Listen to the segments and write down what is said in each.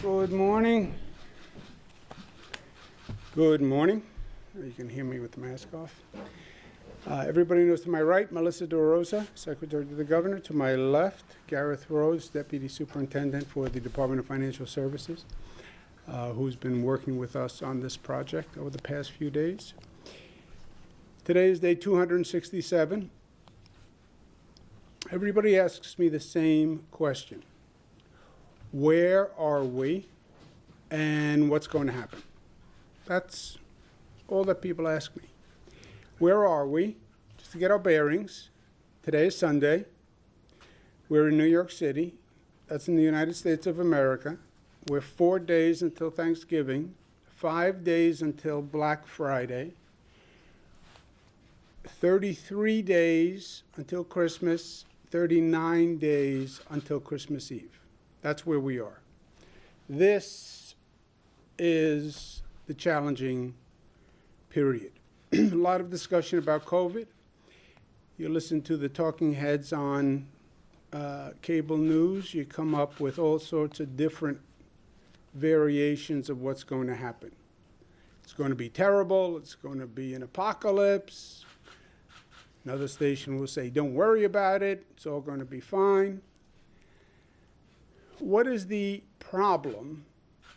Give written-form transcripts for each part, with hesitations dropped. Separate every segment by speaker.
Speaker 1: Good morning. Good morning. You can hear me with the mask off. Everybody knows to my right, Melissa DeRosa, Secretary to the Governor. To my left, Gareth Rose, Deputy Superintendent for the Department of Financial Services, who's been working with us on this project over the past few days. Today is day 267. Everybody asks me the same question. Where are we and what's going to happen? That's all that people ask me. Where are we? Just to get our bearings. Today is Sunday. We're in New York City. That's in the United States of America. We're 4 days until Thanksgiving, 5 days until Black Friday, 33 days until Christmas, 39 days until Christmas Eve. That's where we are. This is the challenging period. A lot of discussion about COVID. You listen to the talking heads on cable news, you come up with all sorts of different variations of what's going to happen. It's going to be terrible. It's going to be an apocalypse. Another station will say, don't worry about it. It's all going to be fine. What is the problem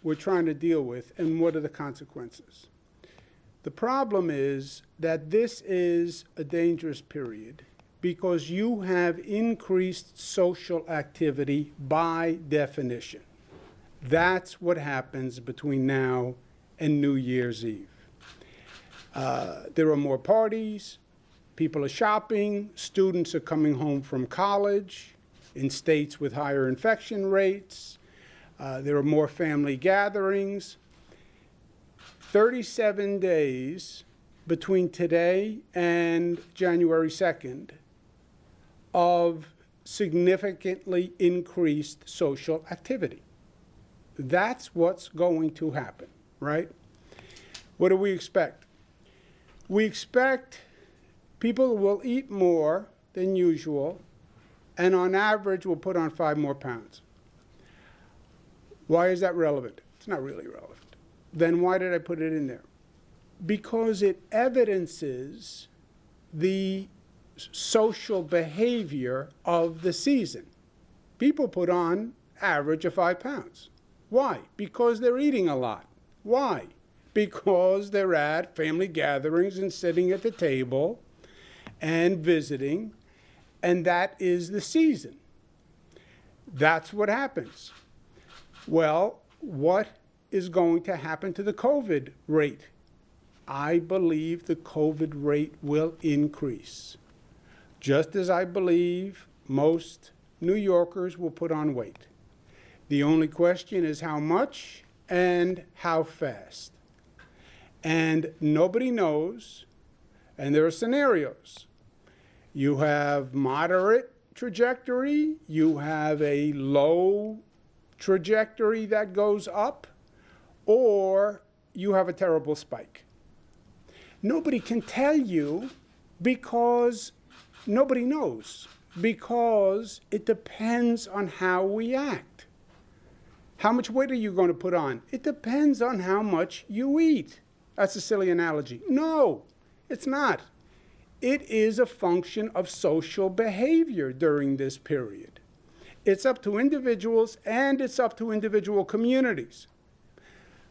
Speaker 1: we're trying to deal with, and what are the consequences? The problem is that this is a dangerous period because you have increased social activity by definition. That's what happens between now and New Year's Eve. There are more parties, people are shopping, students are coming home from college in states with higher infection rates. There are more family gatherings. 37 days between today and January 2nd of significantly increased social activity. That's what's going to happen, right? What do we expect? We expect people will eat more than usual and on average will put on 5 more pounds. Why is that relevant? It's not really relevant. Then why did I put it in there? Because it evidences the social behavior of the season. People put on average of 5 pounds. Why? Because they're eating a lot. Why? Because they're at family gatherings and sitting at the table and visiting, and that is the season. That's what happens. Well, what is going to happen to the COVID rate? I believe the COVID rate will increase, just as I believe most New Yorkers will put on weight. The only question is how much and how fast. And nobody knows, and there are scenarios. You have moderate trajectory, you have a low trajectory that goes up, or you have a terrible spike. Nobody can tell you because nobody knows, because it depends on how we act. How much weight are you going to put on? It depends on how much you eat. That's a silly analogy. No, it's not. It is a function of social behavior during this period. It's up to individuals and it's up to individual communities.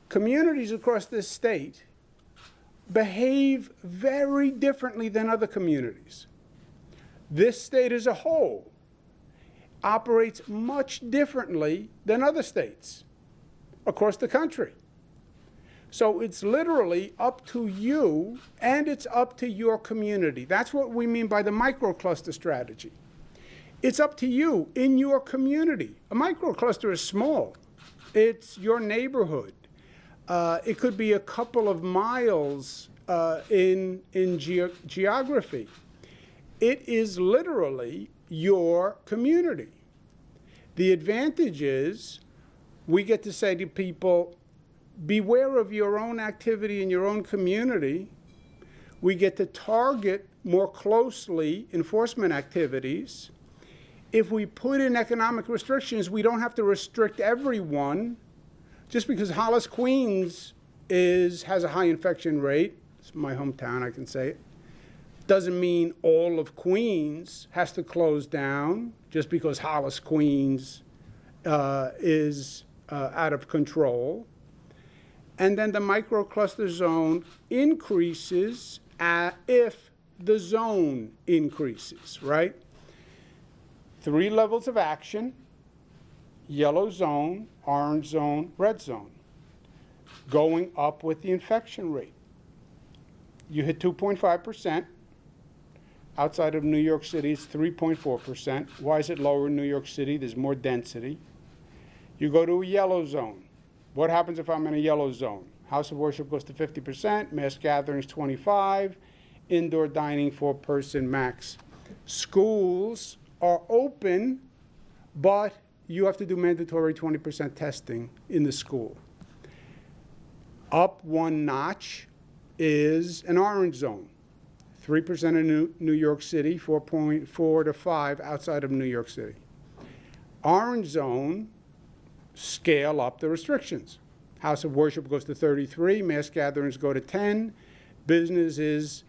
Speaker 1: Communities across this state behave very differently than other communities. This state as a whole operates much differently than other states across the country. So it's literally up to you and it's up to your community. That's what we mean by the microcluster strategy. It's up to you in your community. A microcluster is small. It's your neighborhood. It could be a couple of miles in geography. It is literally your community. The advantage is we get to say to people, beware of your own activity in your own community. We get to target more closely enforcement activities. If we put in economic restrictions, we don't have to restrict everyone. Just because Hollis, Queens has a high infection rate, it's my hometown, I can say it, doesn't mean all of Queens has to close down just because Hollis, Queens is out of control. And then the microcluster zone increases if the zone increases, right? 3 levels of action: yellow zone, orange zone, red zone, going up with the infection rate. You hit 2.5%. Outside of New York City, it's 3.4%. Why is it lower in New York City? There's more density. You go to a yellow zone. What happens if I'm in a yellow zone? House of worship goes to 50%, mass gatherings 25%, indoor dining 4-person max. Schools are open, but you have to do mandatory 20% testing in the school. Up 1 notch is an orange zone. 3% in New York City, 4.4 to 5 outside of New York City. Orange zone, scale up the restrictions. House of worship goes to 33, mass gatherings go to 10. Businesses,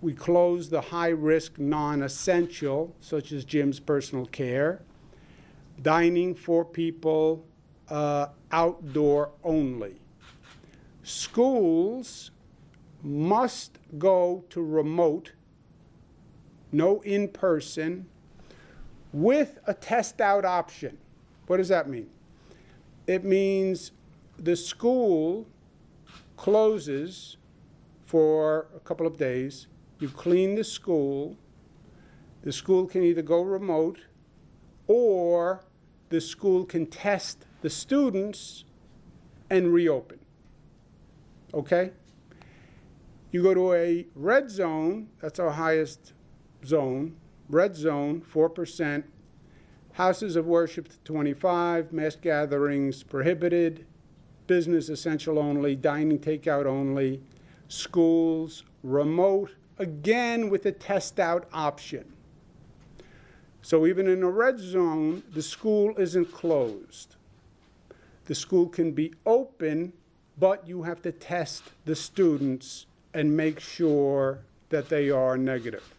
Speaker 1: we close the high-risk non-essential, such as gyms, personal care. Dining for people, outdoor only. Schools must go to remote, no in-person, with a test-out option. What does that mean? It means the school closes for a couple of days. You clean the school. The school can either go remote, or the school can test the students and reopen. Okay? You go to a red zone, that's our highest zone. Red zone, 4%. Houses of worship to 25, mass gatherings prohibited, business essential only, dining takeout only, schools remote, again with a test out option. So even in a red zone, the school isn't closed. The school can be open, but you have to test the students and make sure that they are negative.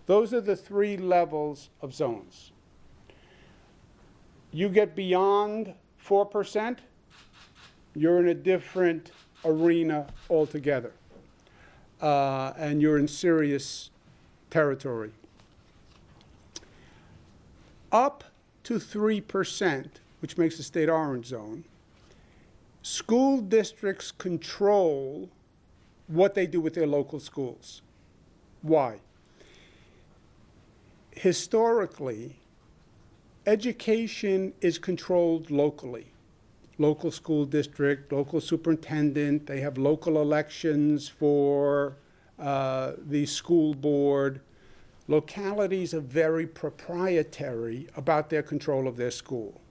Speaker 1: Those are the 3 levels of zones. You get beyond 4%, you're in a different arena altogether. And you're in serious territory. Up to 3%, which makes the state orange zone, school districts control what they do with their local schools. Why? Historically, education is controlled locally. Local school district, local superintendent, they have local elections for the school board. Localities are very proprietary about their control of their school.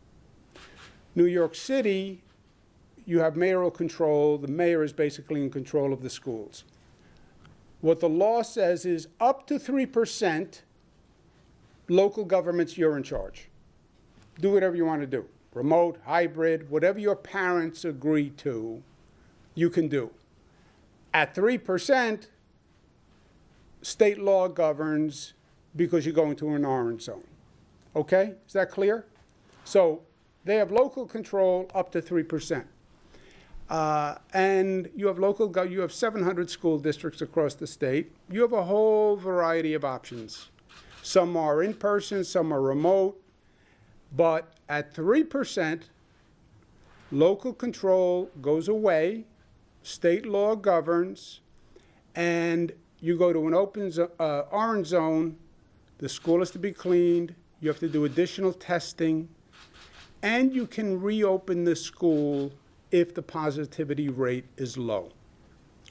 Speaker 1: New York City, you have mayoral control. The mayor is basically in control of the schools. What the law says is up to 3%, local governments, you're in charge. Do whatever you want to do. Remote, hybrid, whatever your parents agree to, you can do. At 3%, state law governs because you're going to an orange zone. Okay? Is that clear? So they have local control up to 3%. And you have 700 school districts across the state. You have a whole variety of options. Some are in person, some are remote. But at 3%, local control goes away, state law governs, and you go to an open orange zone. The school has to be cleaned. You have to do additional testing. And you can reopen the school if the positivity rate is low.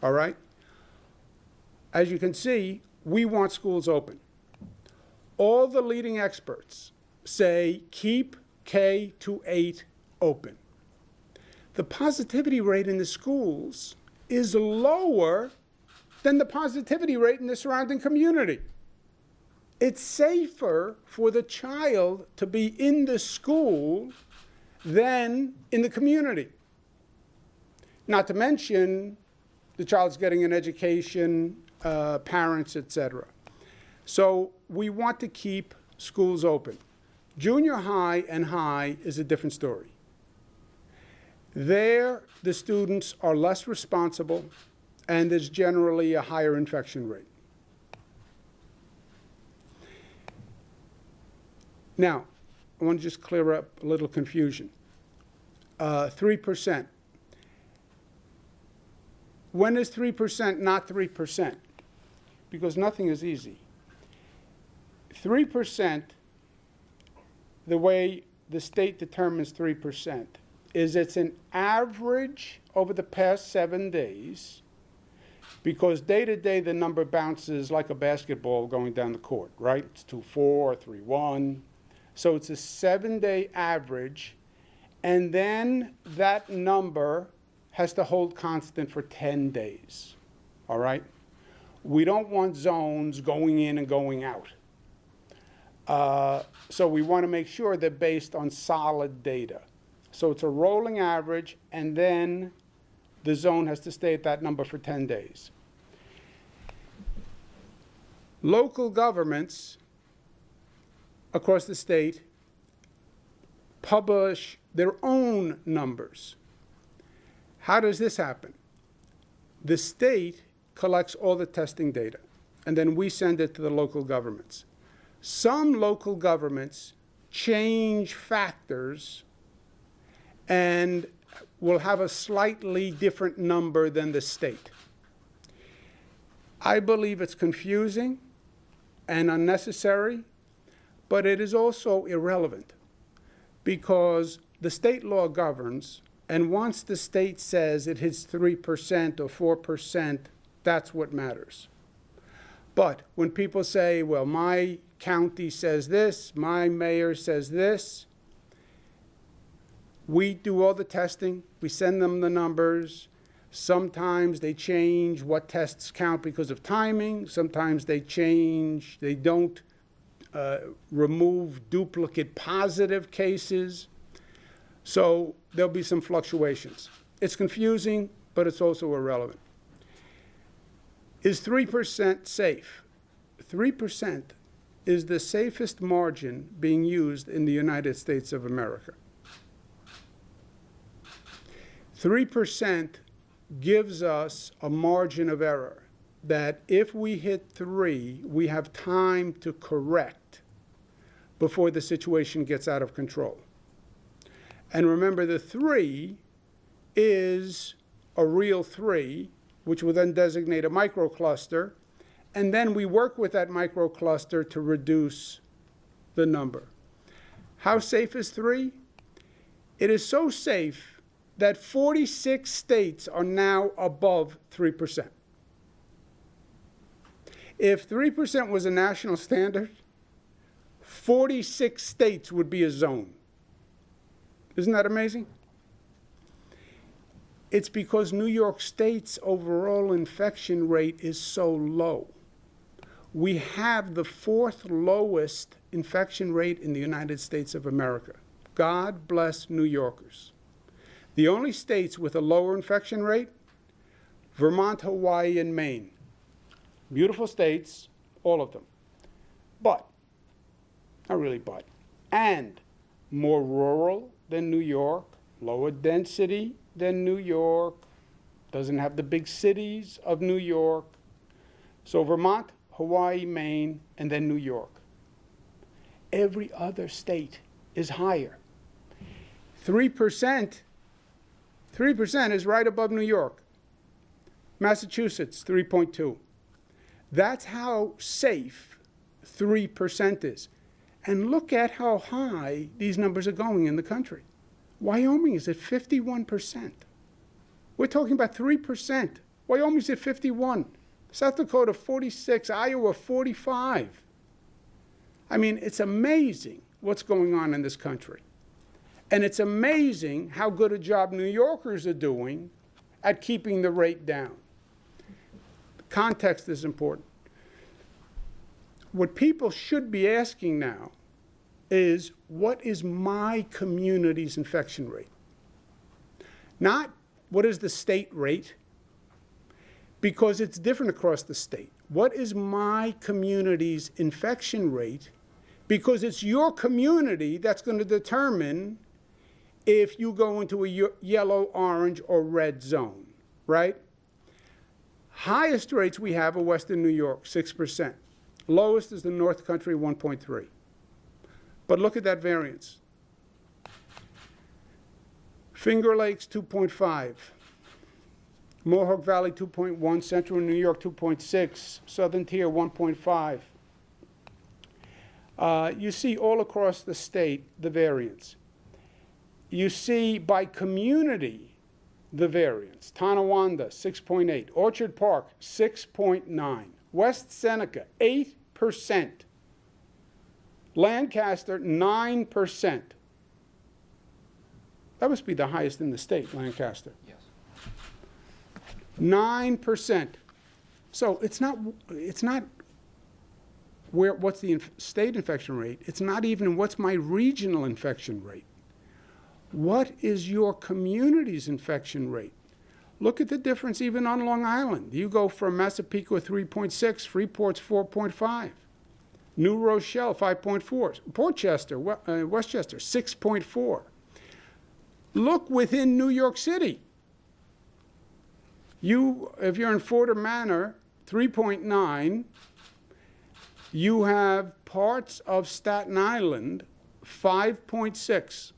Speaker 1: All right? As you can see, we want schools open. All the leading experts say keep K-8 open. The positivity rate in the schools is lower than the positivity rate in the surrounding community. It's safer for the child to be in the school than in the community. Not to mention the child's getting an education, parents, etc. So we want to keep schools open. Junior high and high is a different story. There, the students are less responsible, and there's generally a higher infection rate. Now, I want to just clear up a little confusion. 3%. When is 3% not 3%? Because nothing is easy. 3%, the way the state determines 3%, is it's an average over the past 7 days, because day to day the number bounces like a basketball going down the court, right? It's 2-4, 3-1. So it's a 7-day average, and then that number has to hold constant for 10 days, all right? We don't want zones going in and going out. So we want to make sure they're based on solid data. So it's a rolling average, and then the zone has to stay at that number for 10 days. Local governments across the state publish their own numbers. How does this happen? The state collects all the testing data, and then we send it to the local governments. Some local governments change factors and will have a slightly different number than the state. I believe it's confusing and unnecessary, but it is also irrelevant, because the state law governs, and once the state says it hits 3% or 4%, that's what matters. But when people say, well, my county says this, my mayor says this, we do all the testing, we send them the numbers. Sometimes they change what tests count because of timing. Sometimes they change, they don't remove duplicate positive cases. So there'll be some fluctuations. It's confusing, but it's also irrelevant. Is 3% safe? 3% is the safest margin being used in the United States of America. 3% gives us a margin of error that if we hit 3, we have time to correct before the situation gets out of control. And remember, the 3 is a real 3, which will then designate a microcluster, and then we work with that microcluster to reduce the number. How safe is 3? It is so safe that 46 states are now above 3%. If 3% was a national standard, 46 states would be a zone. Isn't that amazing? It's because New York State's overall infection rate is so low. We have the 4th lowest infection rate in the United States of America. God bless New Yorkers. The only states with a lower infection rate, Vermont, Hawaii, and Maine. Beautiful states, all of them. But, not really but, and more rural than New York, lower density than New York, doesn't have the big cities of New York. So Vermont, Hawaii, Maine, and then New York. Every other state is higher. 3% is right above New York. Massachusetts, 3.2. That's how safe 3% is. And look at how high these numbers are going in the country. Wyoming is at 51%. We're talking about 3%. Wyoming's at 51. South Dakota, 46. Iowa, 45. I mean, it's amazing what's going on in this country. And it's amazing how good a job New Yorkers are doing at keeping the rate down. Context is important. What people should be asking now is, what is my community's infection rate? Not what is the state rate, because it's different across the state. What is my community's infection rate? Because it's your community that's going to determine if you go into a yellow, orange, or red zone, right? Highest rates we have are Western New York, 6%. Lowest is the North Country, 1.3. But look at that variance. Finger Lakes, 2.5. Mohawk Valley, 2.1. Central New York, 2.6. Southern Tier, 1.5. You see all across the state the variance. You see by community the variance. Tonawanda, 6.8. Orchard Park, 6.9. West Seneca, 8%. Lancaster, 9%. That must be the highest in the state, Lancaster.
Speaker 2: Yes.
Speaker 1: 9%. So it's not what's the state infection rate. It's not even what's my regional infection rate. What is your community's infection rate? Look at the difference even on Long Island. You go from Massapequa, 3.6, Freeport's 4.5. New Rochelle, 5.4. Portchester, Westchester, 6.4. Look within New York City. If you're in Fordham Manor, 3.9. You have parts of Staten Island, 5.6.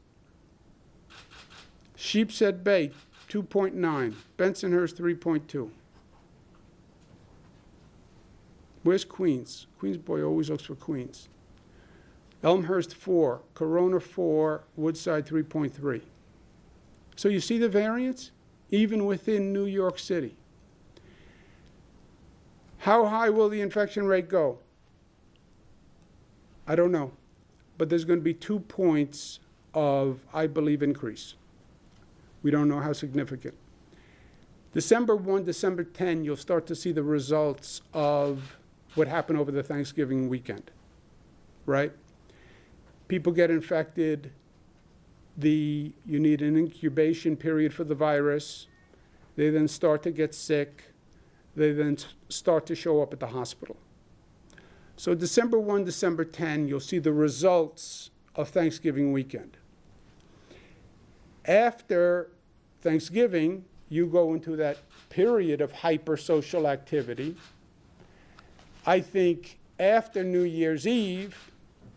Speaker 1: Sheepshead Bay, 2.9. Bensonhurst, 3.2. Where's Queens? Queens boy always looks for Queens. Elmhurst, 4. Corona, 4. Woodside, 3.3. So you see the variance? Even within New York City. How high will the infection rate go? I don't know. But there's going to be 2 points of, I believe, increase. We don't know how significant. December 1, December 10, you'll start to see the results of what happened over the Thanksgiving weekend, right? People get infected. You need an incubation period for the virus. They then start to get sick. They then start to show up at the hospital. So December 1, December 10, you'll see the results of Thanksgiving weekend. After Thanksgiving, you go into that period of hypersocial activity. I think after New Year's Eve,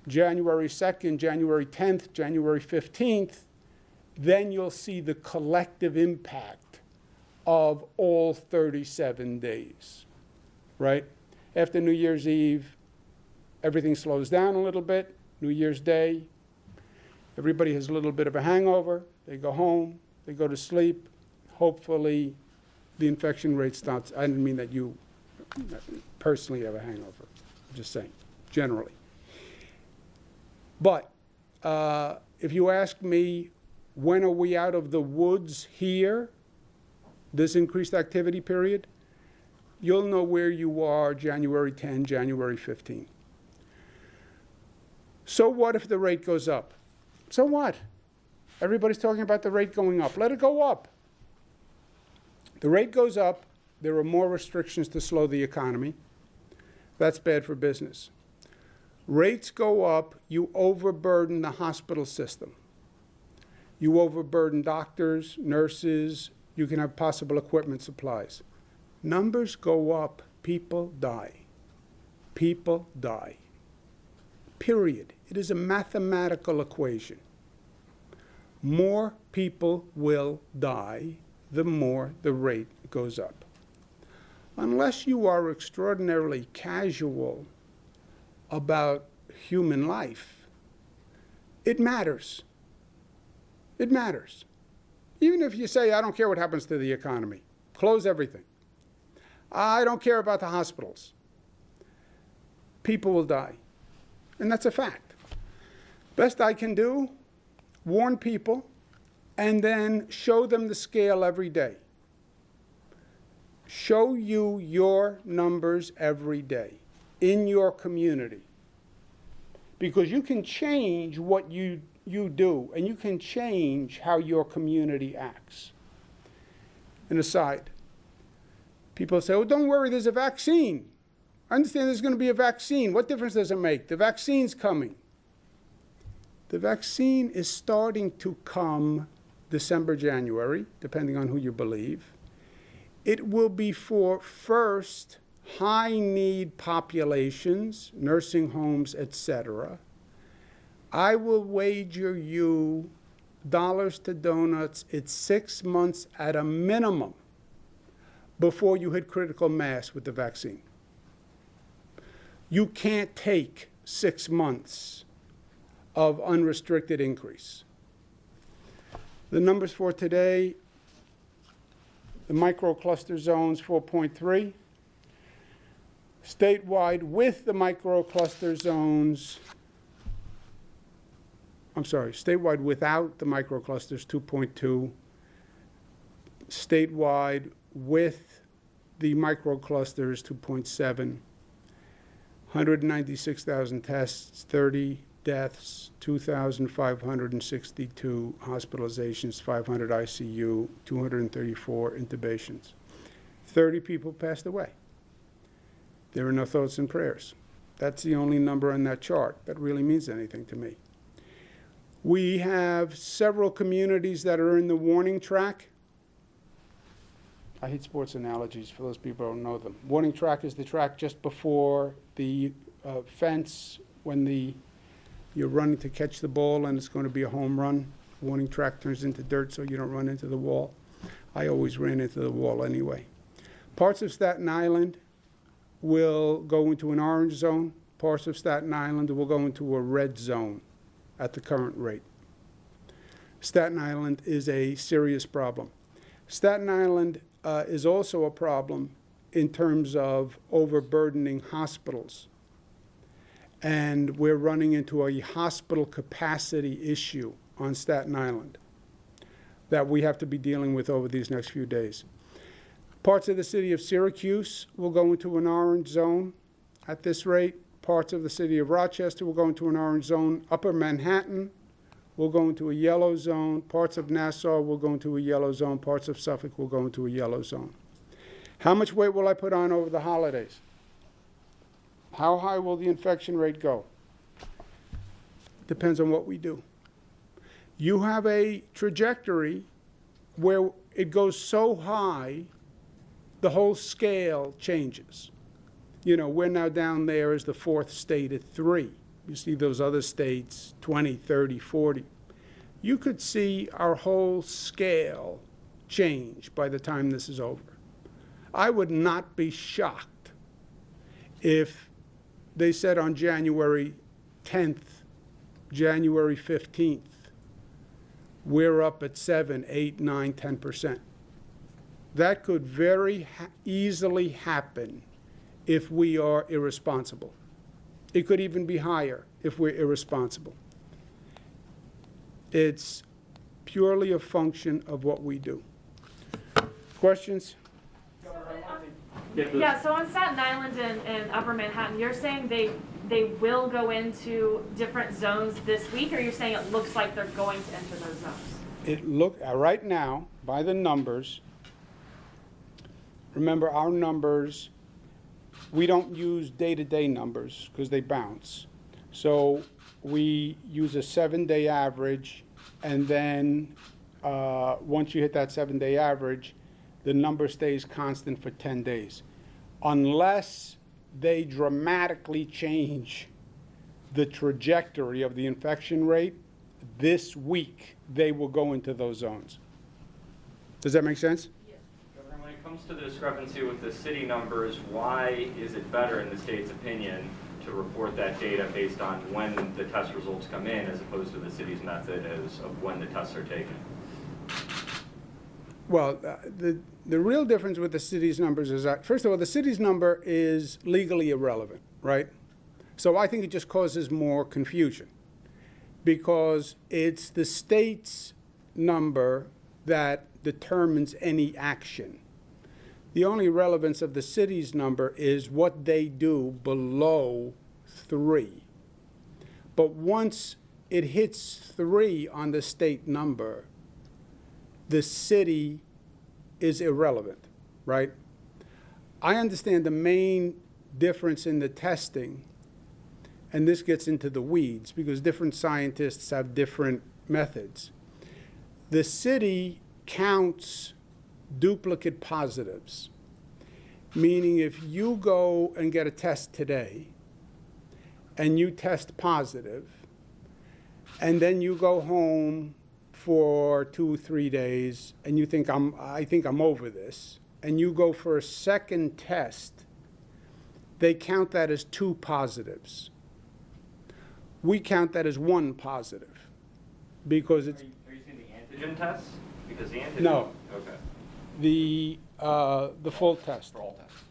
Speaker 1: January 2nd, January 10th, January 15th, then you'll see the collective impact of all 37 days, right? After New Year's Eve, everything slows down a little bit. New Year's Day, everybody has a little bit of a hangover. They go home, they go to sleep. Hopefully, the infection rate stops. I didn't mean that you personally have a hangover. I'm just saying, generally. But if you ask me, when are we out of the woods here, this increased activity period, you'll know where you are January 10, January 15. So what if the rate goes up? So what? Everybody's talking about the rate going up. Let it go up. The rate goes up. There are more restrictions to slow the economy. That's bad for business. Rates go up, you overburden the hospital system. You overburden doctors, nurses, you can have possible equipment supplies. Numbers go up, people die. People die. Period. It is a mathematical equation. More people will die, the more the rate goes up. Unless you are extraordinarily casual about human life, it matters. It matters. Even if you say, I don't care what happens to the economy, close everything. I don't care about the hospitals. People will die. And that's a fact. Best I can do, warn people, and then show them the scale every day. Show you your numbers every day in your community. because you can change what you do, and you can change how your community acts. An aside, people say, oh, don't worry, there's a vaccine. I understand there's going to be a vaccine. What difference does it make? The vaccine's coming. The vaccine is starting to come December, January, depending on who you believe. It will be for first high-need populations, nursing homes, etc. I will wager you dollars to donuts, it's 6 months at a minimum before you hit critical mass with the vaccine. You can't take 6 months of unrestricted increase. The numbers for today, the microcluster zones 4.3. Statewide with the microcluster zones, statewide without the microclusters 2.2. Statewide with the microclusters 2.7. 196,000 tests, 30 deaths, 2,562 hospitalizations, 500 ICU, 234 intubations. 30 people passed away. There are no thoughts and prayers. That's the only number on that chart that really means anything to me. We have several communities that are in the warning track. I hate sports analogies for those people who don't know them. Warning track is the track just before the fence when you're running to catch the ball and it's going to be a home run. Warning track turns into dirt so you don't run into the wall. I always ran into the wall anyway. Parts of Staten Island will go into an orange zone. Parts of Staten Island will go into a red zone at the current rate. Staten Island is a serious problem. Staten Island is also a problem in terms of overburdening hospitals. And we're running into a hospital capacity issue on Staten Island that we have to be dealing with over these next few days. Parts of the city of Syracuse will go into an orange zone at this rate. Parts of the city of Rochester will go into an orange zone. Upper Manhattan will go into a yellow zone. Parts of Nassau will go into a yellow zone. Parts of Suffolk will go into a yellow zone. How much weight will I put on over the holidays? How high will the infection rate go? Depends on what we do. You have a trajectory where it goes so high, the whole scale changes. You know, we're now down there as the fourth state at 3. You see those other states, 20, 30, 40. You could see our whole scale change by the time this is over. I would not be shocked if they said on January 10th, January 15th, we're up at 7, 8, 9, 10%. That could very easily happen if we are irresponsible. It could even be higher if we're irresponsible. It's purely a function of what we do. Questions?
Speaker 2: Yeah, so on Staten Island and Upper Manhattan, you're saying they will go into different zones this week, or you're saying it looks like they're going to enter those zones?
Speaker 1: Right now, by the numbers, remember our numbers, we don't use day-to-day numbers because they bounce. So we use a 7-day average, and then once you hit that 7-day average, the number stays constant for 10 days. Unless they dramatically change the trajectory of the infection rate, this week they will go into those zones. Does that make sense?
Speaker 3: Yes. Governor, when it comes to the discrepancy with the city numbers, why is it better, in the state's opinion, to report that data based on when the test results come in as opposed to the city's method of when the tests are taken?
Speaker 1: Well, the real difference with the city's numbers is that, first of all, the city's number is legally irrelevant, right? So I think it just causes more confusion because it's the state's number that determines any action. The only relevance of the city's number is what they do below 3. But once it hits 3 on the state number, the city is irrelevant, right? I understand the main difference in the testing, and this gets into the weeds because different scientists have different methods. The city counts duplicate positives, meaning if you go and get a test today and you test positive, and then you go home for 2 or 3 days and you think I think I'm over this, and you go for a second test, they count that as 2 positives. We count that as 1 positive because it's
Speaker 3: Are you saying the antigen tests? Because the antigen.
Speaker 1: No.
Speaker 3: Okay.
Speaker 1: the full test.
Speaker 4: For all tests.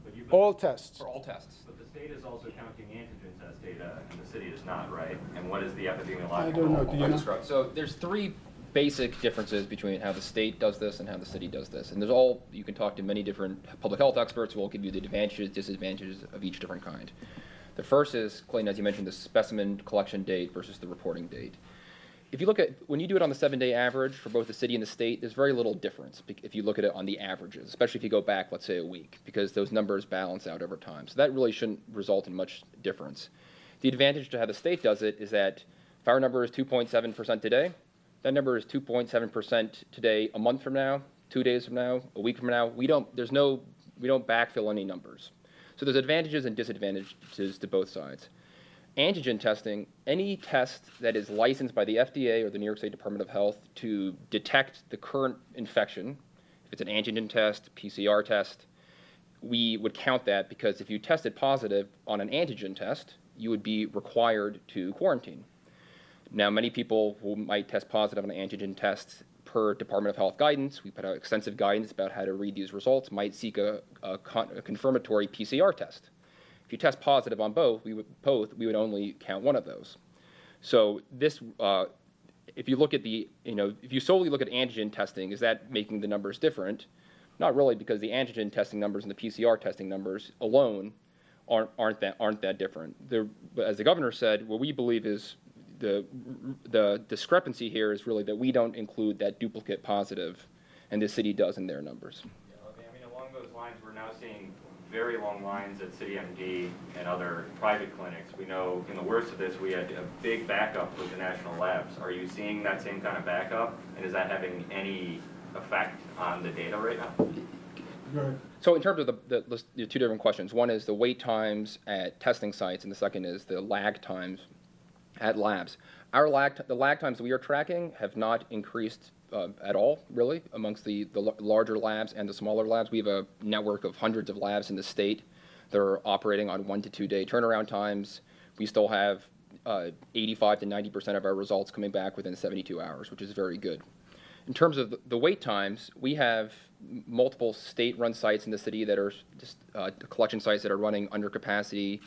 Speaker 3: But you.
Speaker 1: All tests.
Speaker 4: For all tests.
Speaker 3: But the state is also counting antigen test data, and the city is not, right? And what is the epidemiological?
Speaker 1: I don't know. Do you
Speaker 4: I'll
Speaker 1: know?
Speaker 4: describe. So there's 3 basic differences between how the state does this and how the city does this. And there's all, you can talk to many different public health experts who will give you the advantages, disadvantages of each different kind. The first is, Clayton, as you mentioned, the specimen collection date versus the reporting date. If you look at, when you do it on the 7-day average for both the city and the state, there's very little difference if you look at it on the averages, especially if you go back, let's say, a week, because those numbers balance out over time. So that really shouldn't result in much difference. The advantage to how the state does it is that if our number is 2.7% today, that number is 2.7% today, a month from now, 2 days from now, a week from now. We don't backfill any numbers. So there's advantages and disadvantages to both sides. Antigen testing, any test that is licensed by the FDA or the New York State Department of Health to detect the current infection, if it's an antigen test, PCR test, we would count that because if you tested positive on an antigen test, you would be required to quarantine. Now, many people who might test positive on an antigen test per Department of Health guidance, we put out extensive guidance about how to read these results, might seek a confirmatory PCR test. If you test positive on both, we would only count one of those. So this, if you look at if you solely look at antigen testing, is that making the numbers different? Not really, because the antigen testing numbers and the PCR testing numbers alone aren't that different. As the governor said, what we believe is the discrepancy here is really that we don't include that duplicate positive, and the city does in their numbers.
Speaker 3: Yeah, okay. I mean, along those lines, we're now seeing very long lines at CityMD and other private clinics. We know in the worst of this, we had a big backup with the national labs. Are you seeing that same kind of backup, and is that having any effect on the data right now?
Speaker 1: Go ahead.
Speaker 4: So in terms of the 2 different questions, one is the wait times at testing sites, and the second is the lag times at labs. The lag times that we are tracking have not increased at all, really, amongst the larger labs and the smaller labs. We have a network of hundreds of labs in the state that are operating on 1 to 2 day turnaround times. We still have 85 to 90% of our results coming back within 72 hours, which is very good. In terms of the wait times, we have multiple state-run sites in the city that are just collection sites that are running under capacity.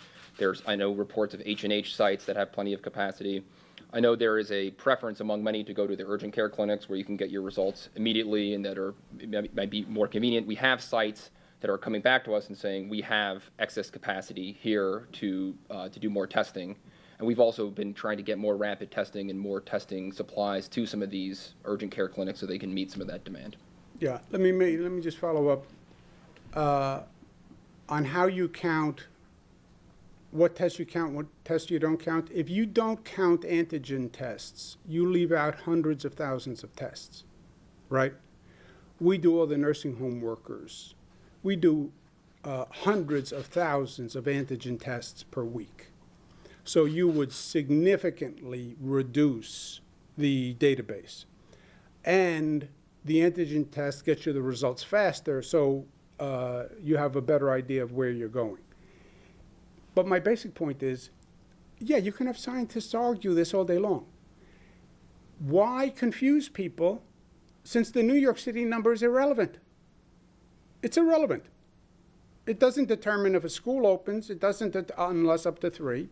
Speaker 4: I know reports of H&H sites that have plenty of capacity. I know there is a preference among many to go to the urgent care clinics where you can get your results immediately and that might be more convenient. We have sites that are coming back to us and saying we have excess capacity here to do more testing. And we've also been trying to get more rapid testing and more testing supplies to some of these urgent care clinics so they can meet some of that demand.
Speaker 1: Yeah, let me just follow up on how you count, what tests you count, what tests you don't count. If you don't count antigen tests, you leave out hundreds of thousands of tests, right? We do all the nursing home workers. We do hundreds of thousands of antigen tests per week. So you would significantly reduce the database. And the antigen test gets you the results faster, so you have a better idea of where you're going. But my basic point is, yeah, you can have scientists argue this all day long. Why confuse people since the New York City number is irrelevant? It's irrelevant. It doesn't determine if a school opens. It doesn't, unless up to 3.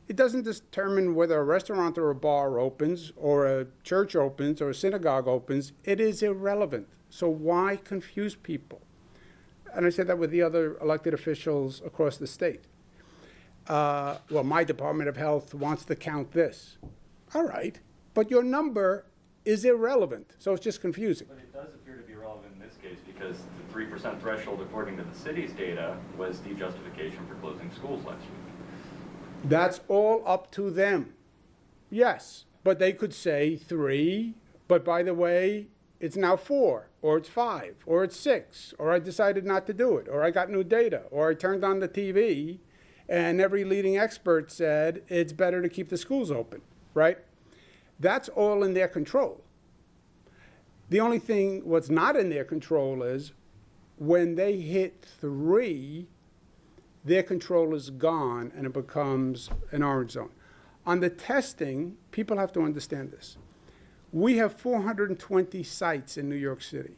Speaker 1: It doesn't determine whether a restaurant or a bar opens or a church opens or a synagogue opens. It is irrelevant. So why confuse people? And I said that with the other elected officials across the state. well, my Department of Health wants to count this. All right, but your number is irrelevant, so it's just confusing.
Speaker 3: But it does appear to be relevant in this case because the 3% threshold, according to the city's data, was the justification for closing schools last week.
Speaker 1: That's all up to them. Yes, but they could say 3, but by the way, it's now 4, or it's 5, or it's 6, or I decided not to do it, or I got new data, or I turned on the TV and every leading expert said it's better to keep the schools open, right? That's all in their control. The only thing what's not in their control is when they hit 3, their control is gone and it becomes an orange zone. On the testing, people have to understand this. We have 420 sites in New York City.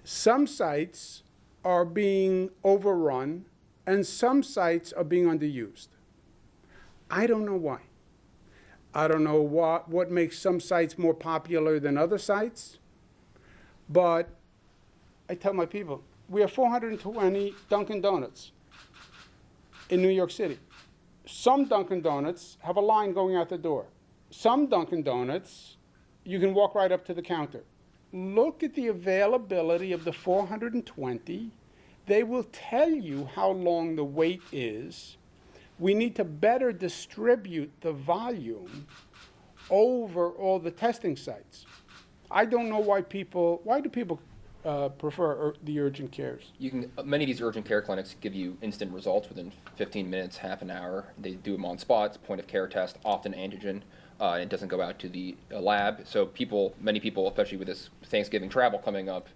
Speaker 1: Some sites are being overrun and some sites are being underused. I don't know why. I don't know what makes some sites more popular than other sites, but I tell my people, we have 420 Dunkin' Donuts in New York City. Some Dunkin' Donuts have a line going out the door. Some Dunkin' Donuts, you can walk right up to the counter. Look at the availability of the 420. They will tell you how long the wait is. We need to better distribute the volume over all the testing sites. I don't know why do people prefer the urgent cares?
Speaker 4: Many of these urgent care clinics give you instant results within 15 minutes, half an hour. They do them on spots, point of care test, often antigen. It doesn't go out to the lab. So many people, especially with this Thanksgiving travel coming up,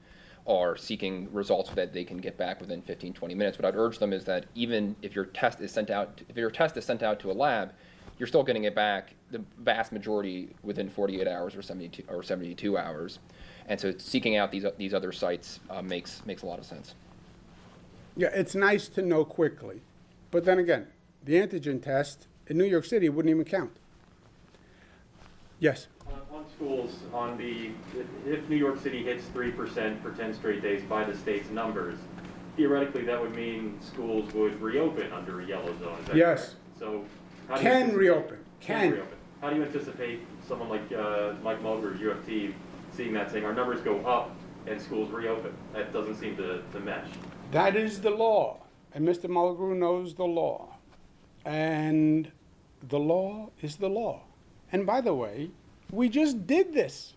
Speaker 4: are seeking results that they can get back within 15, 20 minutes. What I'd urge them is that even if your test is sent out to a lab, you're still getting it back, the vast majority, within 48 hours or 72 hours. And so seeking out these other sites makes a lot of sense.
Speaker 1: Yeah, it's nice to know quickly. But then again, the antigen test in New York City wouldn't even count. Yes?
Speaker 5: On schools, if New York City hits 3% for 10 straight days by the state's numbers, theoretically that would mean schools would reopen under a yellow zone. Is that
Speaker 1: Yes.
Speaker 5: correct? So how do
Speaker 1: Can
Speaker 5: you
Speaker 1: reopen.
Speaker 5: reopen? How do you anticipate someone like Mike Mulgrew, UFT, seeing that, saying our numbers go up and schools reopen? That doesn't seem to mesh.
Speaker 1: That is the law. And Mr. Mulgrew knows the law. And the law is the law. And by the way, we just did this.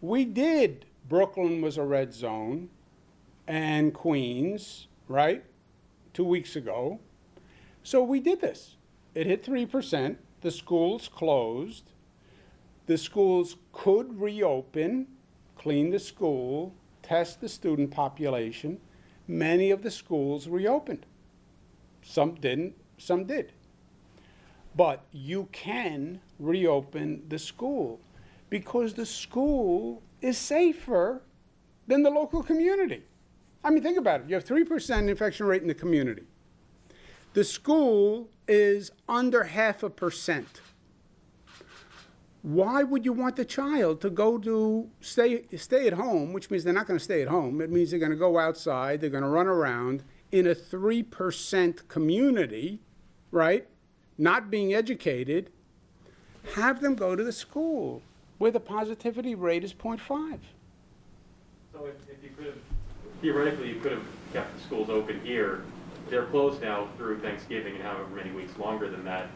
Speaker 1: Brooklyn was a red zone and Queens, right? 2 weeks ago. So we did this. It hit 3%. The schools closed. The schools could reopen, clean the school, test the student population. Many of the schools reopened. Some didn't, some did. But you can reopen the school because the school is safer than the local community. I mean, think about it. You have 3% infection rate in the community. The school is under 0.5%. Why would you want the child to go to stay at home, which means they're not going to stay at home. It means they're going to go outside, they're going to run around in a 3% community, right? Not being educated, have them go to the school where the positivity rate is 0.5.
Speaker 5: So if you could have, theoretically, you could have kept the schools open here. They're closed now through Thanksgiving and however many weeks longer than that.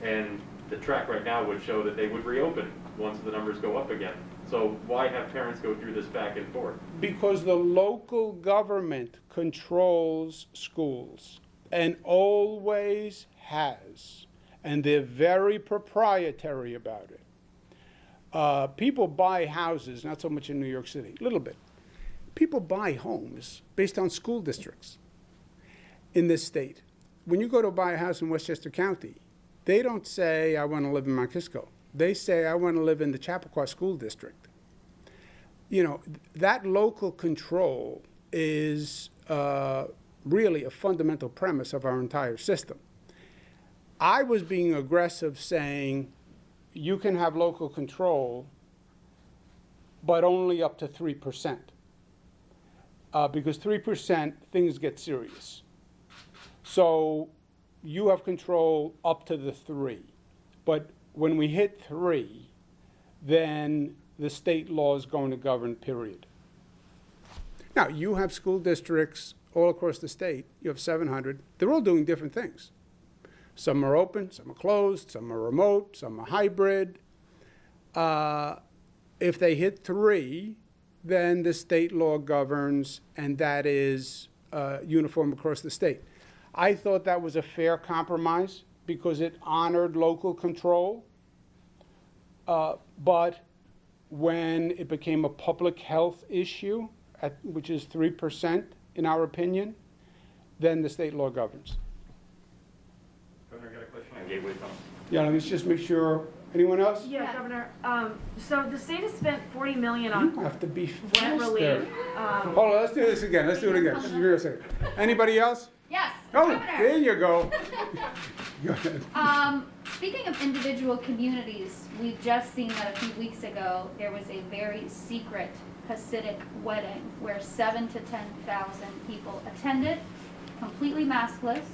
Speaker 5: And the track right now would show that they would reopen once the numbers go up again. So why have parents go through this back and forth?
Speaker 1: Because the local government controls schools and always has. And they're very proprietary about it. People buy houses, not so much in New York City, a little bit. People buy homes based on school districts in this state. When you go to buy a house in Westchester County, they don't say, I want to live in Mount Kisco. They say, I want to live in the Chappaqua School District. You know, that local control is really a fundamental premise of our entire system. I was being aggressive saying, you can have local control, but only up to 3%. Because 3%, things get serious. So you have control up to the 3. But when we hit 3, then the state law is going to govern, period. Now, you have school districts all across the state. You have 700. They're all doing different things. Some are open, some are closed, some are remote, some are hybrid. If they hit 3, then the state law governs, and that is uniform across the state. I thought that was a fair compromise because it honored local control. But when it became a public health issue, which is 3% in our opinion, then the state law governs.
Speaker 3: Governor, I got a question on gateway phones.
Speaker 1: Yeah, let me just make sure. Anyone else?
Speaker 2: Yeah, Governor, so the state has spent 40 million on
Speaker 1: You have to be
Speaker 2: rent
Speaker 1: faster.
Speaker 2: relief.
Speaker 1: Hold on, let's do this again. Let's do it again. Just give me a second. Anybody else?
Speaker 6: Yes,
Speaker 1: Oh,
Speaker 6: Governor.
Speaker 1: there you go. Go ahead.
Speaker 6: Speaking of individual communities, we've just seen that a few weeks ago, there was a very secret Hasidic wedding where 7,000 to 10,000 people attended, completely maskless.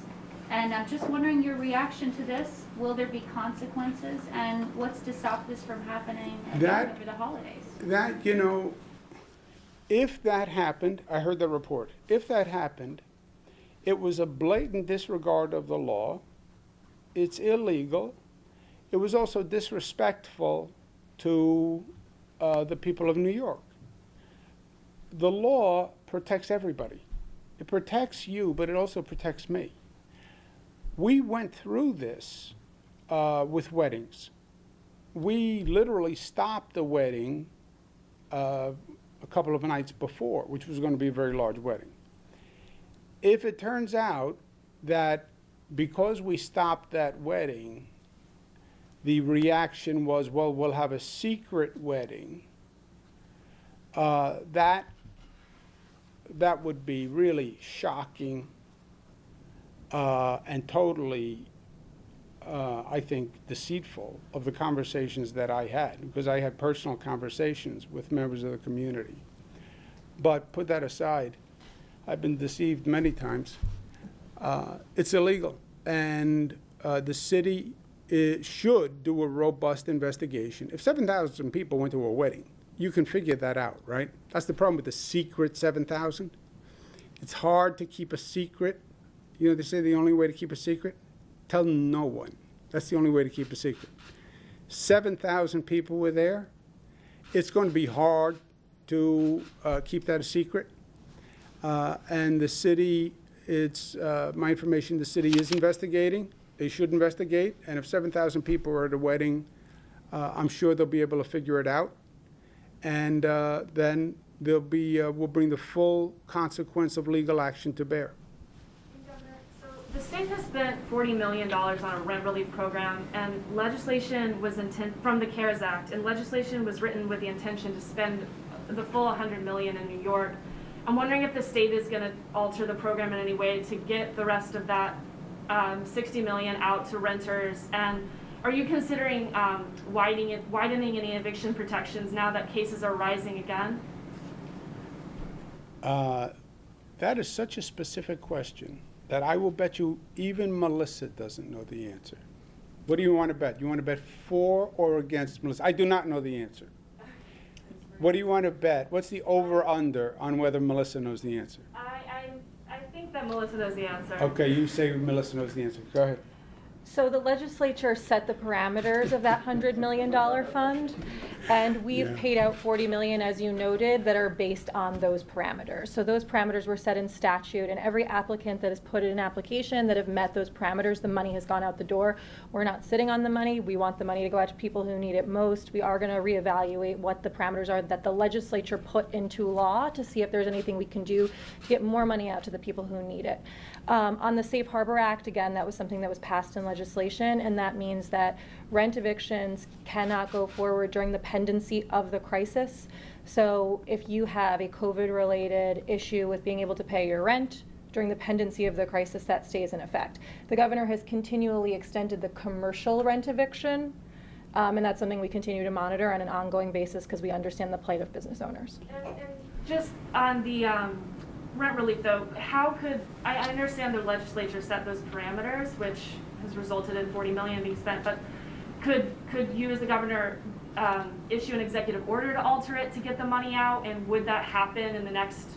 Speaker 6: And I'm just wondering your reaction to this. Will there be consequences? And what's to stop this from happening again over the holidays?
Speaker 1: That, you know, if that happened, I heard the report. If that happened, it was a blatant disregard of the law. It's illegal. It was also disrespectful to the people of New York. The law protects everybody. It protects you, but it also protects me. We went through this with weddings. We literally stopped the wedding a couple of nights before, which was going to be a very large wedding. If it turns out that because we stopped that wedding, the reaction was, well, we'll have a secret wedding, that would be really shocking and totally, I think, deceitful of the conversations that I had, because I had personal conversations with members of the community. But put that aside, I've been deceived many times. It's illegal, and the city should do a robust investigation. If 7,000 people went to a wedding, you can figure that out, right? That's the problem with the secret 7,000. It's hard to keep a secret. You know, they say the only way to keep a secret? Tell no one. That's the only way to keep a secret. 7,000 people were there. It's going to be hard to keep that a secret. And the city, it's my information, the city is investigating. They should investigate. And if 7,000 people are at a wedding, I'm sure they'll be able to figure it out. And then there'll be, we'll bring the full consequence of legal action to bear.
Speaker 2: So the state has spent $40 million on a rent relief program, and legislation was from the CARES Act, and legislation was written with the intention to spend the full $100 million in New York. I'm wondering if the state is going to alter the program in any way to get the rest of that $60 million out to renters, and are you considering widening any eviction protections now that cases are rising again?
Speaker 1: That is such a specific question that I will bet you even Melissa doesn't know the answer. What do you want to bet? You want to bet for or against Melissa? I do not know the answer. What do you want to bet? What's the over-under on whether Melissa knows the answer?
Speaker 2: I think that Melissa knows the answer.
Speaker 1: Okay, you say Melissa knows the answer. Go ahead.
Speaker 7: So the legislature set the parameters of that $100 million fund, and we've paid out $40 million, as you noted, that are based on those parameters. So those parameters were set in statute, and every applicant that has put in an application that have met those parameters, the money has gone out the door. We're not sitting on the money. We want the money to go out to people who need it most. We are going to reevaluate what the parameters are that the legislature put into law to see if there's anything we can do to get more money out to the people who need it. On the Safe Harbor Act, again, that was something that was passed in legislation, and that means that rent evictions cannot go forward during the pendency of the crisis. So if you have a COVID-related issue with being able to pay your rent during the pendency of the crisis, that stays in effect. The governor has continually extended the commercial rent eviction, and that's something we continue to monitor on an ongoing basis because we understand the plight of business owners.
Speaker 2: And just on the rent relief though, how could, I understand the legislature set those parameters, which has resulted in 40 million being spent, but could you as the governor issue an executive order to alter it to get the money out, and would that happen in the next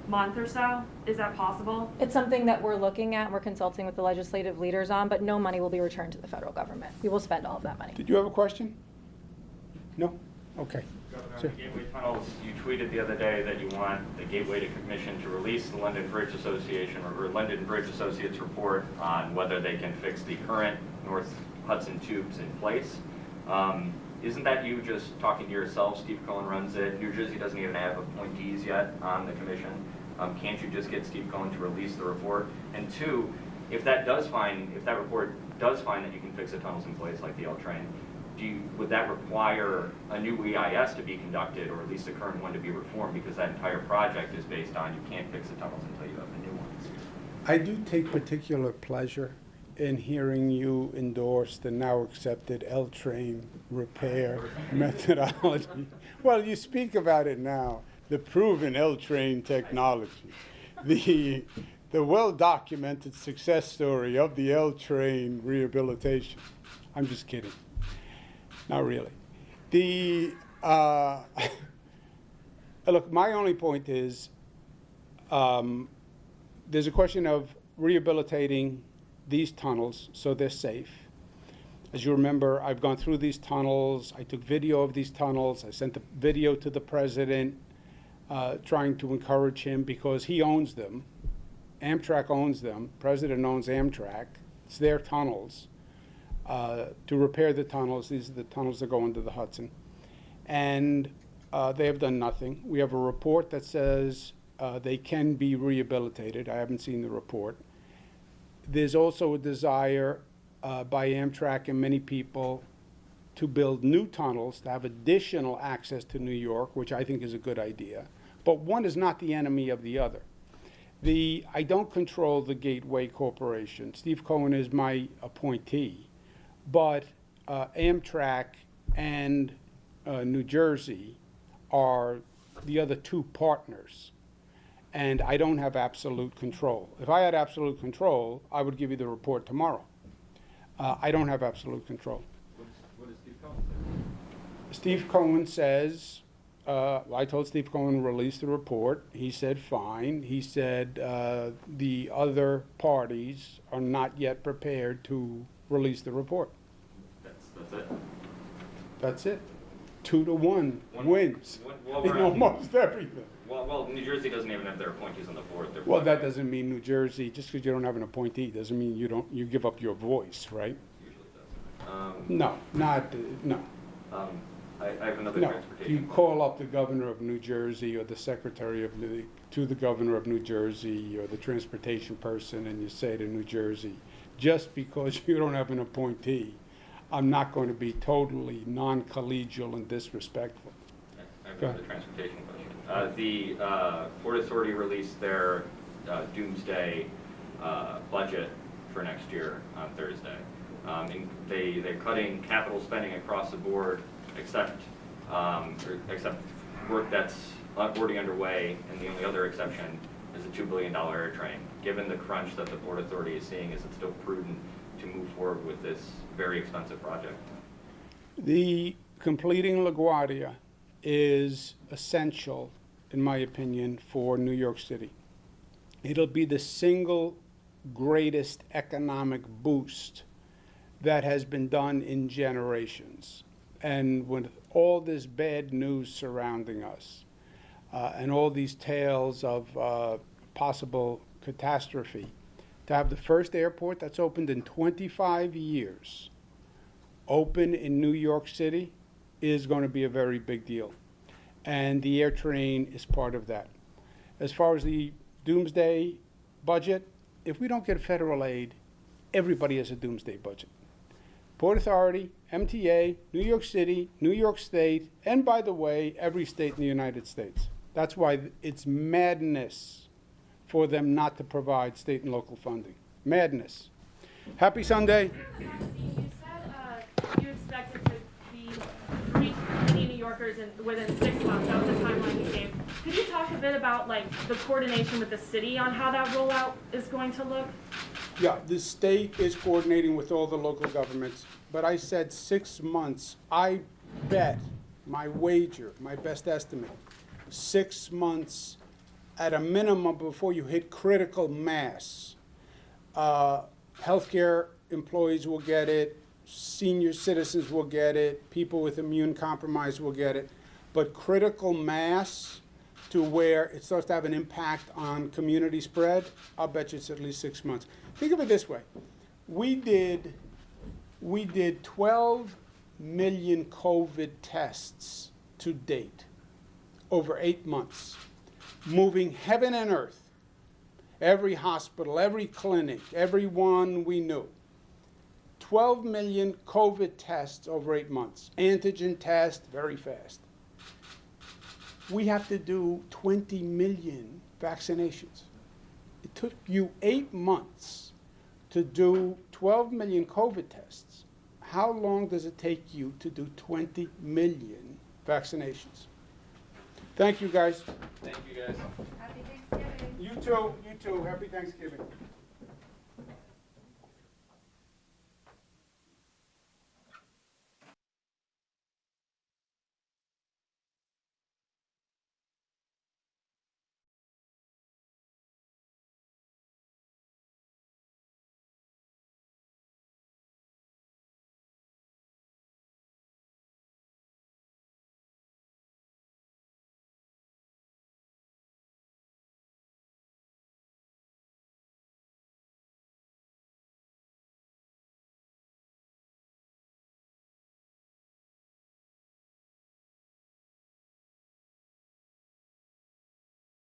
Speaker 2: month or so? Is that possible?
Speaker 7: It's something that we're looking at and we're consulting with the legislative leaders on, but no money will be returned to the federal government. We will spend all of that money.
Speaker 1: Did you have a question? No? Okay.
Speaker 3: Governor,
Speaker 1: Sure.
Speaker 3: on the Gateway tunnels, you tweeted the other day that you want the Gateway Commission to release the London Bridge Association or London Bridge Associates report on whether they can fix the current North Hudson tubes in place. Isn't that you just talking to yourself? Steve Cohen runs it. New Jersey doesn't even have appointees yet on the commission. Can't you just get Steve Cohen to release the report? And two, if that report does find that you can fix the tunnels in place like the L train, would that require a new EIS to be conducted, or at least the current one to be reformed, because that entire project is based on you can't fix the tunnels until you have the new ones?
Speaker 1: I do take particular pleasure in hearing you endorse the now accepted L-train repair methodology. Well, you speak about it now, the proven L-train technology, the well-documented success story of the L-train rehabilitation. I'm just kidding. Not really. Look, my only point is there's a question of rehabilitating these tunnels so they're safe. As you remember, I've gone through these tunnels. I took video of these tunnels. I sent the video to the president, trying to encourage him because he owns them. Amtrak owns them. President owns Amtrak. It's their tunnels. To repair the tunnels. These are the tunnels that go into the Hudson. And they have done nothing. We have a report that says they can be rehabilitated. I haven't seen the report. There's also a desire by Amtrak and many people to build new tunnels to have additional access to New York, which I think is a good idea. But one is not the enemy of the other. I don't control the Gateway Corporation. Steve Cohen is my appointee. But Amtrak and New Jersey are the other two partners. And I don't have absolute control. If I had absolute control, I would give you the report tomorrow. I don't have absolute control.
Speaker 5: What does Steve Cohen say?
Speaker 1: Steve Cohen says, I told Steve Cohen to release the report. He said fine. He said the other parties are not yet prepared to release the report.
Speaker 3: That's it?
Speaker 1: That's it. 2-1 wins
Speaker 3: Well,
Speaker 1: in almost everything.
Speaker 3: Well, New Jersey doesn't even have their appointees on the board.
Speaker 1: Well, that doesn't mean New Jersey, just because you don't have an appointee, doesn't mean you give up your voice, right?
Speaker 3: Usually does.
Speaker 1: No.
Speaker 3: I have another
Speaker 1: No.
Speaker 3: transportation.
Speaker 1: You call up the governor of New Jersey or the secretary to the governor of New Jersey or the transportation person, and you say to New Jersey, just because you don't have an appointee, I'm not going to be totally non-collegial and disrespectful.
Speaker 3: I have another transportation question. The Port Authority released their doomsday budget for next year on Thursday. And they're cutting capital spending across the board, except work that's already underway, and the only other exception is a $2 billion air train. Given the crunch that the Port Authority is seeing, is it still prudent to move forward with this very expensive project?
Speaker 1: The completing LaGuardia is essential, in my opinion, for New York City. It'll be the single greatest economic boost that has been done in generations. And with all this bad news surrounding us, and all these tales of possible catastrophe, to have the first airport that's opened in 25 years open in New York City is going to be a very big deal. And the air train is part of that. As far as the doomsday budget, if we don't get federal aid, everybody has a doomsday budget. Port Authority, MTA, New York City, New York State, and by the way, every state in the United States. That's why it's madness for them not to provide state and local funding. Madness. Happy Sunday.
Speaker 2: You said you expected to reach many New Yorkers within 6 months. That was the timeline you gave. Could you talk a bit bit about like the coordination with the city on how that rollout is going to look?
Speaker 1: Yeah, the state is coordinating with all the local governments, but I said 6 months. I bet, my wager, my best estimate, 6 months at a minimum before you hit critical mass. Healthcare employees will get it, senior citizens will get it, people with immune compromise will get it, but critical mass to where it starts to have an impact on community spread, I'll bet you it's at least 6 months. Think of it this way. We did 12 million COVID tests to date over 8 months, moving heaven and earth. Every hospital, every clinic, everyone we knew. 12 million COVID tests over 8 months. Antigen test, very fast. We have to do 20 million vaccinations. It took you 8 months to do 12 million COVID tests. How long does it take you to do 20 million vaccinations? Thank you, guys.
Speaker 3: Thank you, guys.
Speaker 6: Happy Thanksgiving.
Speaker 1: You too. Happy Thanksgiving.